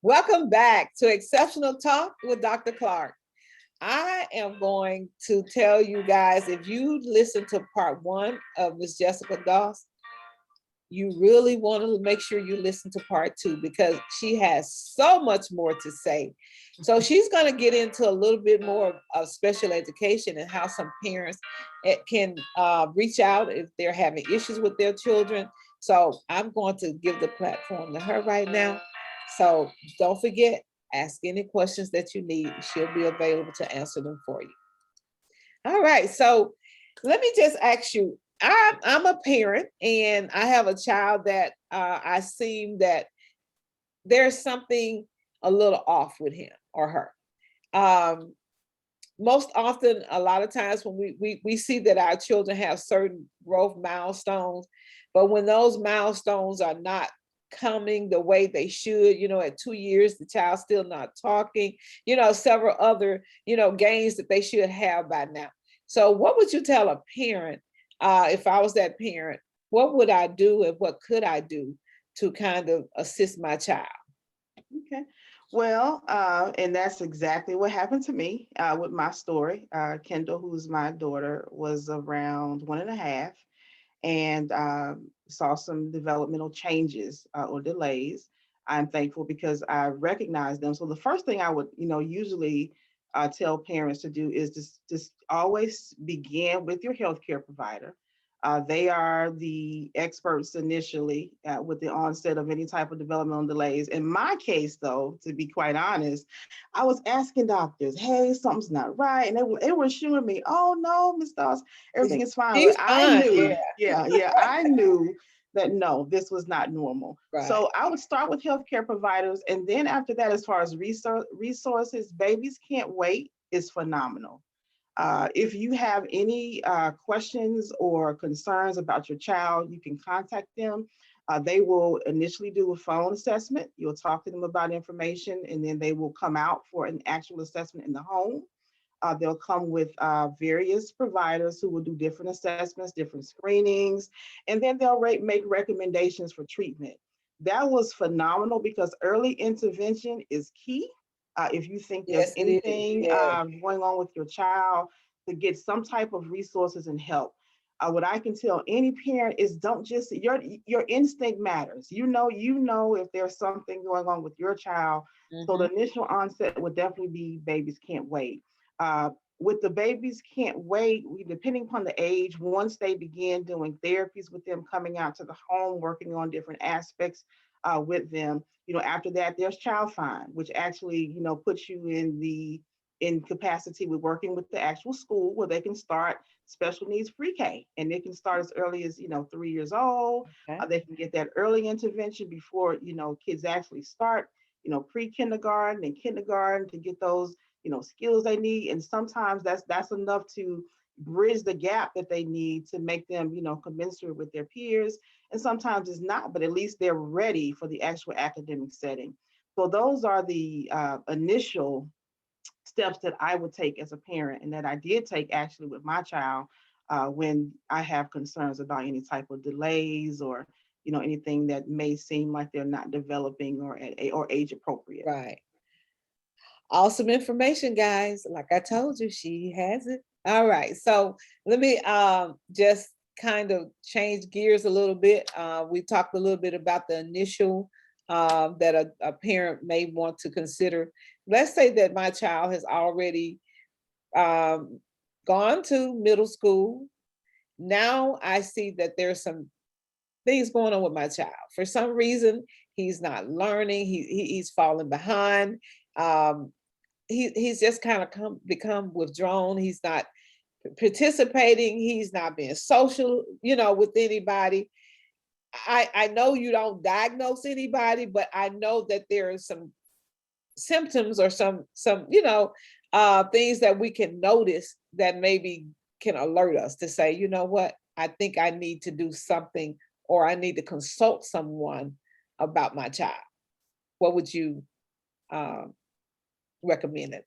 Welcome back to Exceptional Talk with Dr. Clark. I am going to tell you guys, if you listen to part one of Miss Jessica Doss, you really want to make sure you listen to part two because she has so much more to say. So she's going to get into a little bit more of special education and how some parents can reach out if they're having issues with their children. So I'm going to give the platform to her right now. So don't forget, ask any questions that you need. She'll be available to answer them for you. All right. So let me just ask you, I'm a parent and I have a child that I seem that there's something a little off with him or her. Um, Most often, a lot of times when we see that our children have certain growth milestones, but when those milestones are not coming the way they should, at 2 years, the child's still not talking, several other, gains that they should have by now. So what would you tell a parent, if I was that parent, what would I do and what could I do to kind of assist my child? Okay. Well, and that's exactly what happened to me with my story. Kendall, who's my daughter, was around 1.5 and saw some developmental changes or delays. I'm thankful because I recognized them. So the first thing I would, usually tell parents to do is just always begin with your healthcare provider. They are the experts initially with the onset of any type of developmental delays. In my case, though, to be quite honest, I was asking doctors, "Hey, something's not right," and they were assuring me, "Oh no, Miss Dawes, everything is fine." But She's I fine. Yeah. knew, yeah, I knew that no, this was not normal. Right. So I would start with healthcare providers, and then after that, as far as resources, Babies Can't Wait is phenomenal. If you have any questions or concerns about your child, you can contact them. They will initially do a phone assessment. You'll talk to them about information, and then they will come out for an actual assessment in the home. They'll come with various providers who will do different assessments, different screenings, and then they'll make recommendations for treatment. That was phenomenal because early intervention is key. If you think there's Yes, it is. anything Yeah. going on with your child, to get some type of resources and help. What I can tell any parent is don't just your instinct matters. You know if there's something going on with your child. So Mhm. the initial onset would definitely be Babies Can't Wait. Uh, with the Babies Can't Wait, depending upon the age, once they begin doing therapies with them, coming out to the home, working on different aspects with them, after that, there's Child Find, which actually, puts you in capacity with working with the actual school where they can start special needs pre-K, and they can start as early as 3 years old. Okay. They can get that early intervention before kids actually start pre-kindergarten and kindergarten to get those skills they need, and sometimes that's enough to bridge the gap that they need to make them commensurate with their peers, and sometimes it's not, but at least they're ready for the actual academic setting. So those are the initial steps that I would take as a parent, and that I did take actually with my child when I have concerns about any type of delays or anything that may seem like they're not developing or age appropriate. Right. Awesome information, guys. Like I told you, she has it. All right. So let me just kind of change gears a little bit. We talked a little bit about the initial that a parent may want to consider. Let's say that my child has already um, gone to middle school. Now I see that there's some things going on with my child. For some reason, he's not learning. He's falling behind. Um, he's just kind of become withdrawn. He's not participating. He's not being social, with anybody. I know you don't diagnose anybody, but I know that there are some symptoms or some things that we can notice that maybe can alert us to say, you know what, I think I need to do something or I need to consult someone about my child. What would you um, recommend it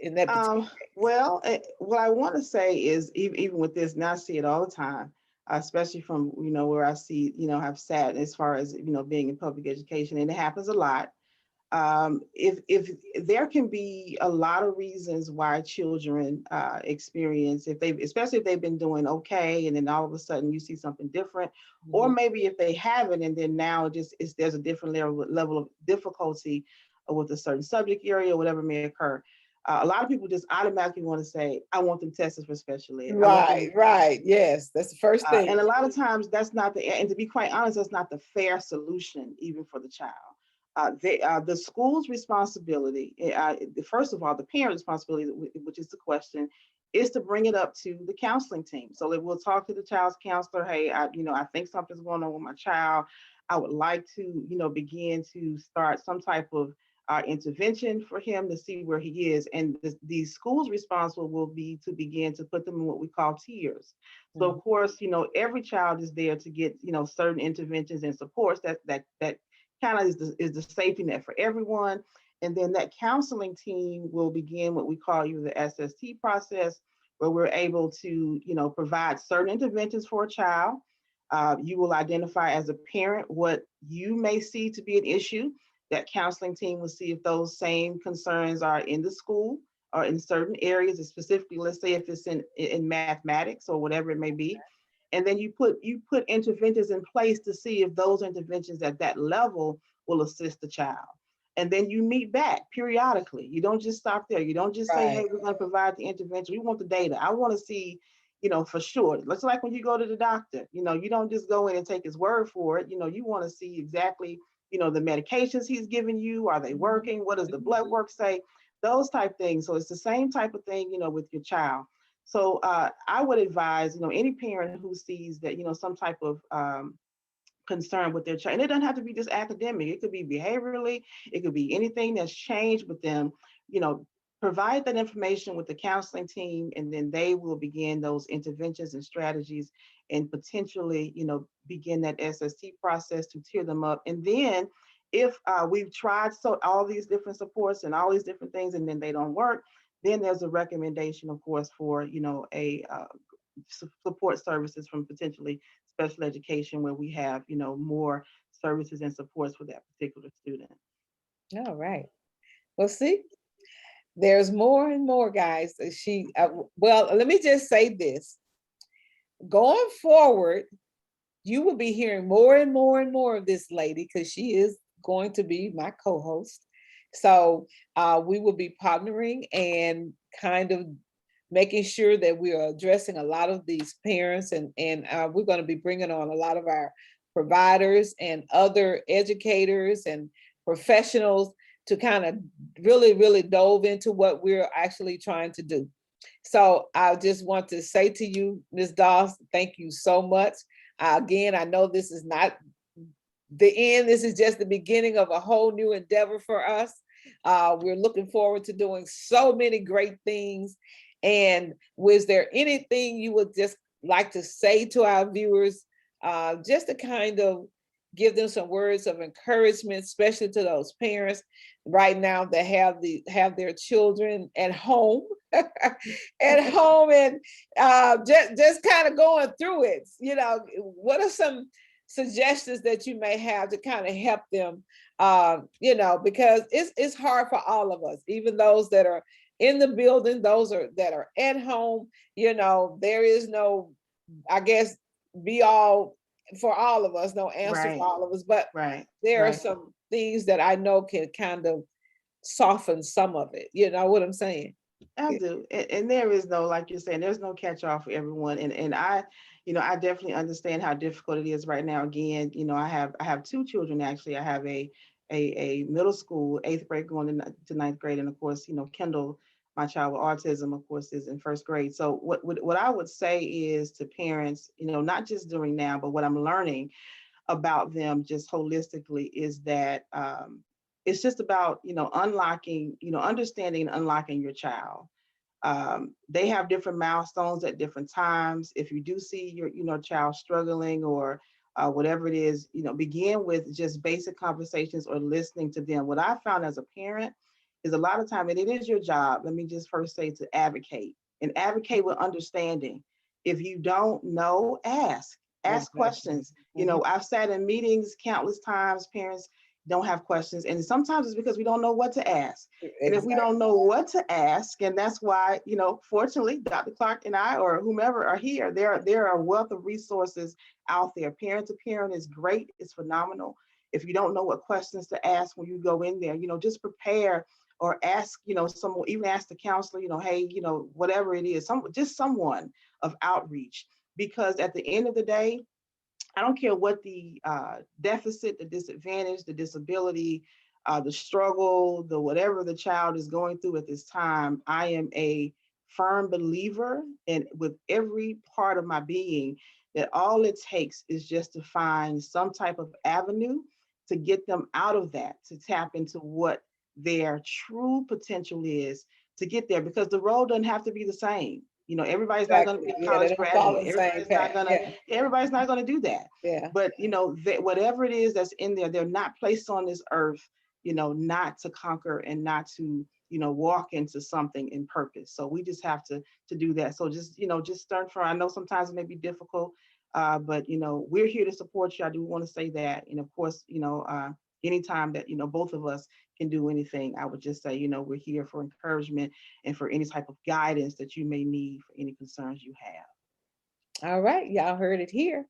in that particular case? Well, what I want to say is even with this, and I see it all the time, especially from where I see have sat as far as being in public education, and it happens a lot. If there can be a lot of reasons why children experience, if they, especially if they've been doing okay, and then all of a sudden you see something different, or Mhm. maybe if they haven't, and then now just is there's a different level of difficulty with a certain subject area or whatever may occur. A lot of people just automatically want to say, I want them tested for special ed. I want them, Right, right. Yes, that's the first thing. and a lot of times that's not the, and to be quite honest, that's not the fair solution even for the child. The school's responsibility, first of all, the parent responsibility, which is the question, is to bring it up to the counseling team. So that we'll talk to the child's counselor. Hey, I think something's going on with my child. I would like to, begin to start some type of intervention for him to see where he is. And the school's responsible will be to begin to put them in what we call tiers. So Mhm. of course, every child is there to get, certain interventions and supports that kind of is the safety net for everyone. And then that counseling team will begin what we call either the SST process, where we're able to, provide certain interventions for a child. You will identify as a parent what you may see to be an issue. That counseling team will see if those same concerns are in the school or in certain areas, and specifically, let's say if it's in mathematics or whatever it may be. And then you put interventions in place to see if those interventions at that level will assist the child. And then you meet back periodically. You don't just stop there. You don't just say, Right. hey, we're going to provide the intervention. We want the data. I want to see, for sure. It's like when you go to the doctor, you don't just go in and take his word for it. You want to see exactly, the medications he's giving you. Are they Mhm. working? What does the blood Mhm. work say? Those type things. So it's the same type of thing, with your child. So I would advise, any parent who sees that, some type of concern with their child, and it doesn't have to be just academic. It could be behaviorally. It could be anything that's changed with them. You know, provide that information with the counseling team, and then they will begin those interventions and strategies, and potentially, begin that SST process to tear them up. And then, if we've tried all these different supports and all these different things, and then they don't work, then there's a recommendation, of course, for a support services from potentially special education, where we have more services and supports for that particular student. All right. Well, see, there's more and more, guys. Well, let me just say this. Going forward, you will be hearing more and more and more of this lady because she is going to be my co-host. So we will be partnering and kind of making sure that we are addressing a lot of these parents, and we're going to be bringing on a lot of our providers and other educators and professionals to kind of really, really dove into what we're actually trying to do. So I just want to say to you, Ms. Doss, thank you so much. Again, I know this is not the end. This is just the beginning of a whole new endeavor for us. We're looking forward to doing so many great things. And was there anything you would just like to say to our viewers, just to kind of give them some words of encouragement, especially to those parents right now that have their children at home, at home, and just kind of going through it. What are some suggestions that you may have to kind of help them, because it's hard for all of us, even those that are in the building, that are at home. There is no, I guess, be all for all of us, no answer for Right, all of us, but right, there are right. some things that I know can kind of soften some of it. You know what I'm saying? I do. And there is no, like you're saying, there's no catch all for everyone. And I definitely understand how difficult it is right now. Again, I have two children actually. I have a middle school, eighth grade going to ninth grade. And of course, Kendall, my child with autism, of course, is in first grade. So what I would say is to parents, not just during now, but what I'm learning about them just holistically is that it's just about, unlocking, understanding and unlocking your child. They have different milestones at different times. If you do see your child struggling, or whatever it is, begin with just basic conversations or listening to them. What I found as a parent is a lot of time, and it is your job, let me just first say, to advocate, and advocate with understanding. If you don't know, ask Exactly. questions. Mhm. I've sat in meetings countless times, parents don't have questions. And sometimes it's because we don't know what to ask. And if we Exactly. don't know what to ask, and that's why, fortunately, Dr. Clark and I, or whomever are here, there are a wealth of resources out there. Parent to Parent is great. It's phenomenal. If you don't know what questions to ask when you go in there, just prepare or ask, someone, even ask the counselor, hey, whatever it is, just someone of outreach. Because at the end of the day, I don't care what the deficit, the disadvantage, the disability, the struggle, the whatever the child is going through at this time. I am a firm believer, and with every part of my being, that all it takes is just to find some type of avenue to get them out of that, to tap into what their true potential is, to get there, because the road doesn't have to be the same. Everybody's not going to Exactly. be a Yeah, they college don't follow graduate. the same path. Yeah, Everybody's not going to do that. yeah. But whatever it is that's in there, they're not placed on this earth, not to conquer and not to, walk into something in purpose. So we just have to do that. So just start from. I know sometimes it may be difficult, but we're here to support you. I do want to say that, and of course, anytime that both of us can do anything, I would just say, we're here for encouragement and for any type of guidance that you may need for any concerns you have. All right, y'all heard it here.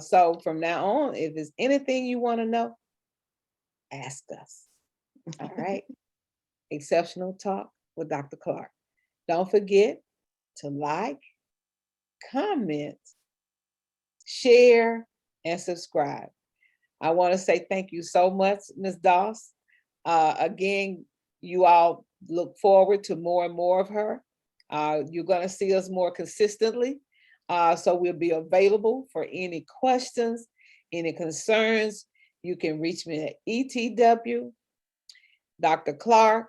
So from now on, if there's anything you want to know, ask us. All right. Exceptional Talk with Dr. Clark. Don't forget to like, comment, share, and subscribe. I want to say thank you so much, Ms. Doss. Again, you all look forward to more and more of her. You're going to see us more consistently. So we'll be available for any questions, any concerns. You can reach me at etw Dr. Clark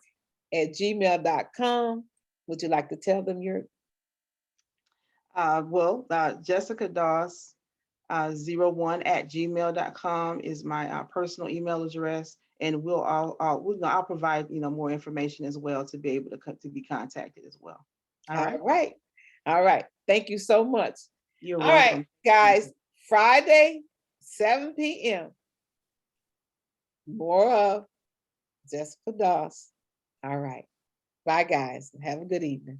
at gmail.com. Would you like to tell them your? Jessica Doss 01 at gmail.com is my personal email address, and I'll provide more information as well to be able to be contacted as well. All right. All right. All right. Thank you so much. You're All right, welcome. guys. Friday, 7 p.m. More of Jessica Doss. All right. Bye, guys. Have a good evening.